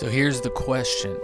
So here's the question.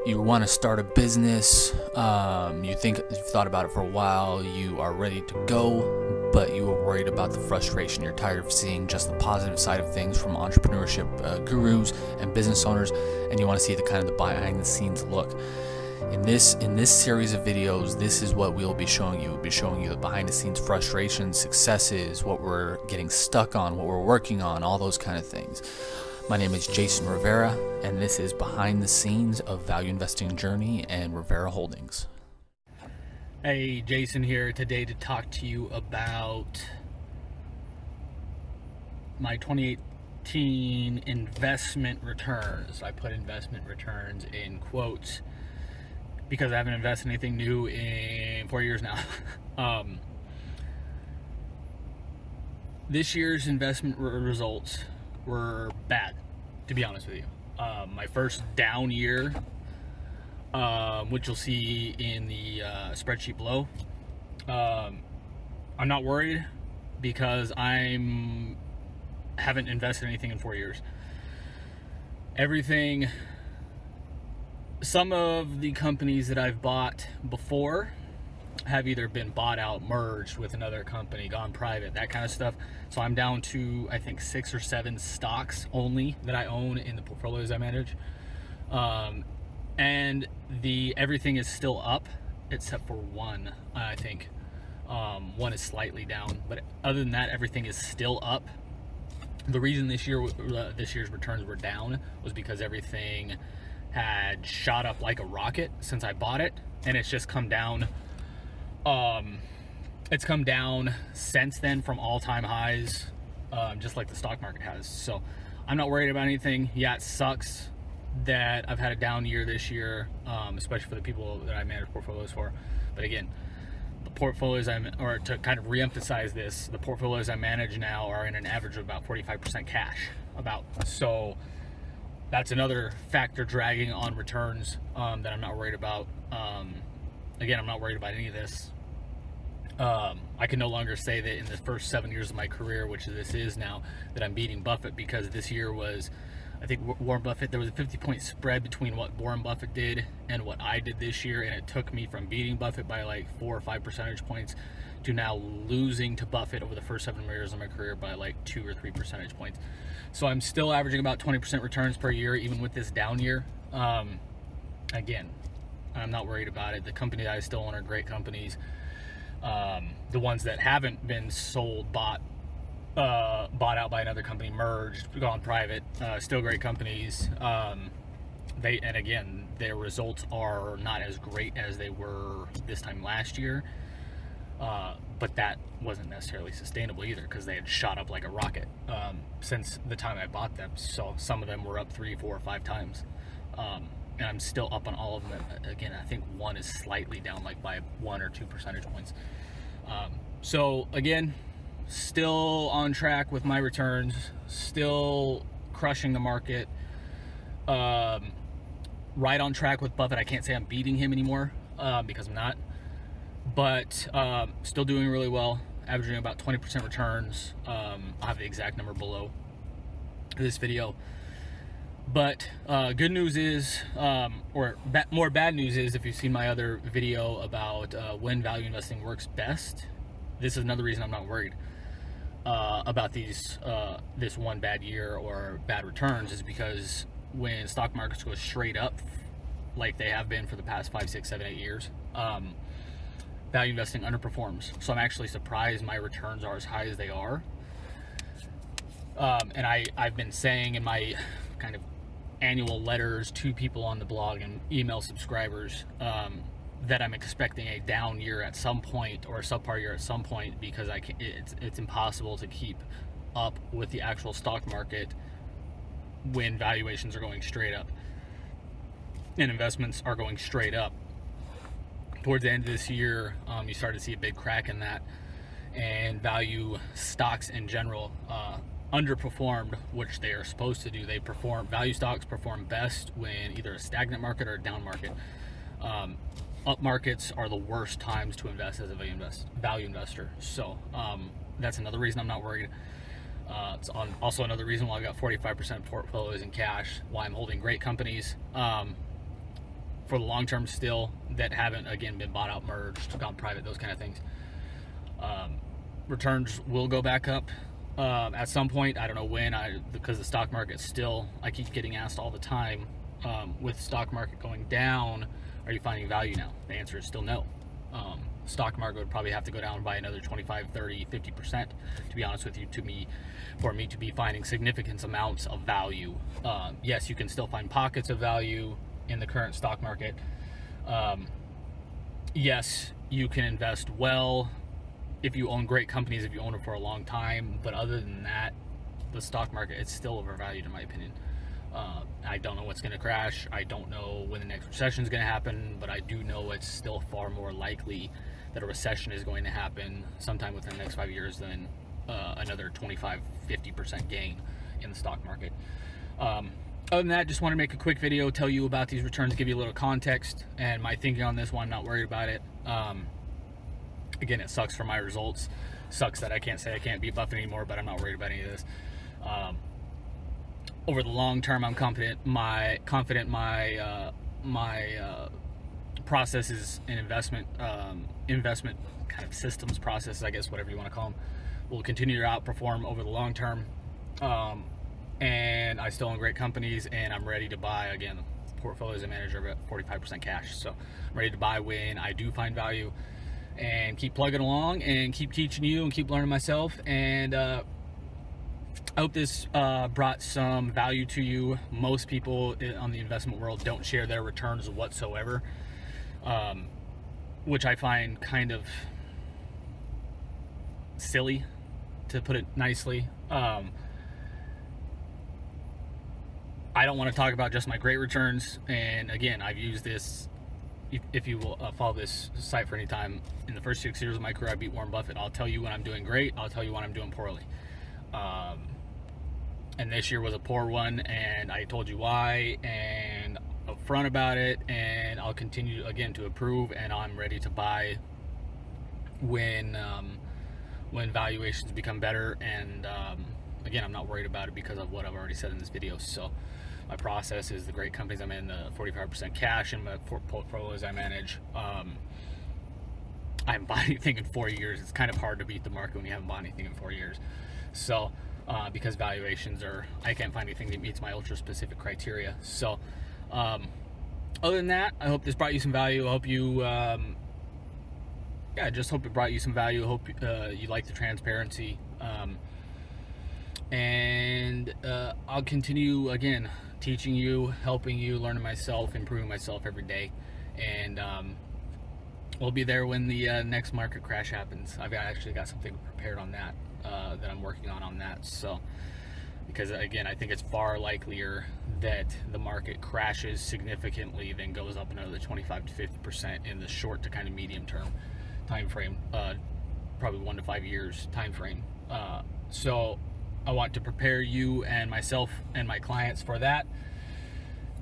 You want to start a business, you've thought about it for a while, you are ready to go, but you are worried about the frustration. You're tired of seeing just the positive side of things from entrepreneurship gurus and business owners, and you want to see the kind of the behind the scenes look. In this series of videos, this is what we'll be showing you. We'll be showing you the behind the scenes frustrations, successes, what we're getting stuck on, what we're working on, all those kind of things. My name is Jason Rivera, and this is Behind the Scenes of Value Investing Journey and Rivera Holdings. Hey, Jason here today to talk to you about my 2018 investment returns. I put investment returns in quotes because I haven't invested anything new in 4 years now. This year's investment results were bad, to be honest with you. My first down year, which you'll see in the spreadsheet below. I'm not worried because I haven't invested anything in 4 years. Some of the companies that I've bought before have either been bought out, merged with another company, gone private, that kind of stuff. So I'm down to, I think, 6 or 7 stocks only that I own in the portfolios I manage. And everything is still up except for one, I think. One is slightly down, but other than that, everything is still up. The reason this year's returns were down was because everything had shot up like a rocket since I bought it, and it's just come down. It's come down since then from all-time highs, just like the stock market has. So I'm not worried about anything. Yeah, it sucks that I've had a down year this year, especially for the people that I manage portfolios for. But again, the portfolios to kind of reemphasize this, the portfolios I manage now are in an average of about 45% cash. So that's another factor dragging on returns that I'm not worried about. Again, I'm not worried about any of this. I can no longer say that in the first 7 years of my career, which this is now, that I'm beating Buffett, because this year was, I think, Warren Buffett, there was a 50-point spread between what Warren Buffett did and what I did this year, and it took me from beating Buffett by like 4 or 5 percentage points to now losing to Buffett over the first 7 years of my career by like 2 or 3 percentage points. So I'm still averaging about 20% returns per year, even with this down year. Again, I'm not worried about it. The company that I still own are great companies. The ones that haven't been sold, bought out by another company, merged, gone private, still great companies. And again, their results are not as great as they were this time last year. But that wasn't necessarily sustainable either, because they had shot up like a rocket since the time I bought them. So some of them were up 3, 4, 5 times. And I'm still up on all of them. Again, I think one is slightly down, like by 1 or 2 percentage points. So again, still on track with my returns, still crushing the market. Right on track with Buffett. I can't say I'm beating him anymore because I'm not. But still doing really well, averaging about 20% returns. I'll have the exact number below this video. But good news is, more bad news is, if you've seen my other video about when value investing works best, this is another reason I'm not worried about this one bad year or bad returns, is because when stock markets go straight up, like they have been for the past 5, 6, 7, 8 years, value investing underperforms. So I'm actually surprised my returns are as high as they are. And I've been saying in my kind of annual letters to people on the blog and email subscribers that I'm expecting a down year at some point, or a subpar year at some point, because it's impossible to keep up with the actual stock market when valuations are going straight up and investments are going straight up. Towards the end of this year, you started to see a big crack in that, and value stocks in general underperformed, which they are supposed to do. Value stocks perform best when either a stagnant market or a down market. Up markets are the worst times to invest as a value investor. So that's another reason I'm not worried. It's also another reason why I got 45% portfolios in cash, why I'm holding great companies for the long term still that haven't, again, been bought out, merged, gone private, those kind of things. Returns will go back up at some point. I don't know when, because the stock market still, I keep getting asked all the time, with stock market going down, are you finding value now? The answer is still no. Stock market would probably have to go down by another 25, 30, 50%, to be honest with you, for me to be finding significant amounts of value. Yes, you can still find pockets of value in the current stock market. Yes, you can invest well if you own great companies, if you own them for a long time, but other than that, the stock market, it's still overvalued in my opinion. I don't know what's going to crash. I don't know when the next recession is going to happen, but I do know it's still far more likely that a recession is going to happen sometime within the next 5 years than another 25, 50% gain in the stock market. Other than that, just want to make a quick video, tell you about these returns, give you a little context and my thinking on this one. I'm not worried about it. Again, it sucks for my results. Sucks that I can't say I can't beat Buffett anymore, but I'm not worried about any of this. Over the long term, I'm confident my processes and investment kind of systems processes, I guess, whatever you want to call them, will continue to outperform over the long term. And I still own great companies, and I'm ready to buy, again, portfolios and manager at 45% cash. So I'm ready to buy when I do find value, and keep plugging along and keep teaching you and keep learning myself. And I hope this brought some value to you. Most people on the investment world don't share their returns whatsoever, which I find kind of silly, to put it nicely. I don't want to talk about just my great returns. And again, I've used this, if you will follow this site for any time, in the first 6 years of my career, I beat Warren Buffett. I'll tell you when I'm doing great. I'll tell you when I'm doing poorly. And this year was a poor one, and I told you why, and upfront about it, and I'll continue again to improve, and I'm ready to buy when valuations become better. And again, I'm not worried about it because of what I've already said in this video. So my process is the great companies I'm in, the 45% cash, and my portfolios I manage. I haven't bought anything in 4 years. It's kind of hard to beat the market when you haven't bought anything in 4 years. So because valuations I can't find anything that meets my ultra specific criteria. So other than that, I hope this brought you some value. I hope you I just hope it brought you some value. I hope you like the transparency. And I'll continue, again, teaching you, helping you, learning myself, improving myself every day. And we'll be there when the next market crash happens. I've actually got something prepared on that, that I'm working on that. So, because again, I think it's far likelier that the market crashes significantly than goes up another 25 to 50% in the short to kind of medium term time frame, probably 1 to 5 years time frame. So I want to prepare you and myself and my clients for that.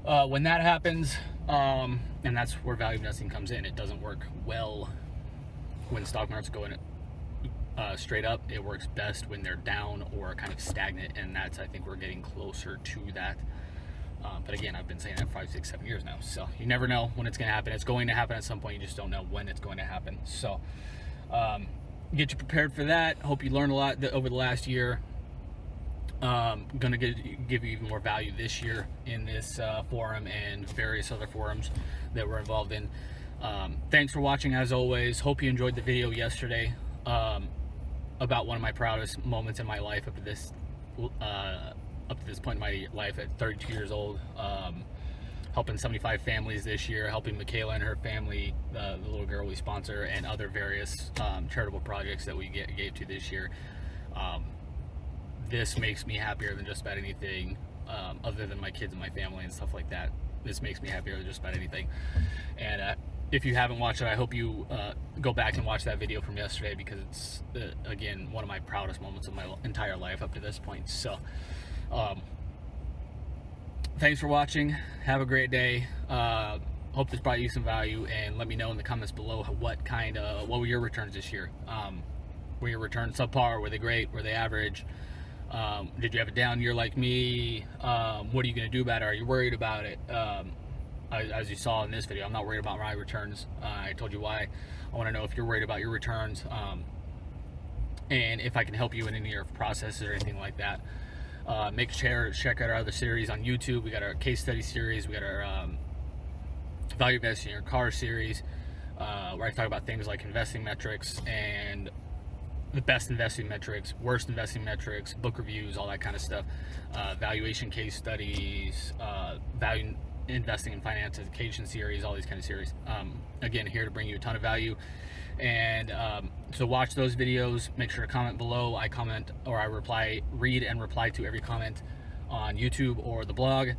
When that happens, and that's where value investing comes in. It doesn't work well when stock market's going straight up. It works best when they're down or kind of stagnant, and that's, I think we're getting closer to that. But again, I've been saying that 5, 6, 7 years now, so you never know when it's going to happen. It's going to happen at some point. You just don't know when it's going to happen. So get you prepared for that. Hope you learned a lot over the last year. Gonna give you even more value this year in this forum and various other forums that we're involved in. Thanks for watching, as always. Hope you enjoyed the video yesterday about one of my proudest moments in my life up to this point in my life at 32 years old. Helping 75 families this year, helping Michaela and her family, the little girl we sponsor, and other various charitable projects that we gave to this year. This makes me happier than just about anything, other than my kids and my family and stuff like that. This makes me happier than just about anything. And if you haven't watched it, I hope you go back and watch that video from yesterday, because it's, again, one of my proudest moments of my entire life up to this point. So thanks for watching. Have a great day. Hope this brought you some value, and let me know in the comments below what were your returns this year. Were your returns subpar? Were they great? Were they average? Did you have a down year like me? What are you going to do about it? Are you worried about it? As you saw in this video, I'm not worried about my returns. I told you why. I want to know if you're worried about your returns, and if I can help you in any of your processes or anything like that. Make sure to check out our other series on YouTube. We got our case study series. We got our value investing in your car series, where I talk about things like investing metrics and the best investing metrics, worst investing metrics, book reviews, all that kind of stuff, valuation case studies, value investing in finance education series, all these kind of series. Again, here to bring you a ton of value. And so watch those videos. Make sure to comment below. I comment, or I read and reply to every comment on YouTube or the blog.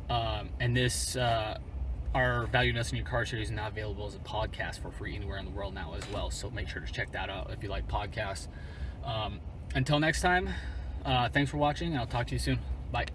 And this our value investing in your car series is now available as a podcast for free anywhere in the world now as well. So make sure to check that out if you like podcasts. Until next time, thanks for watching. I'll talk to you soon. Bye.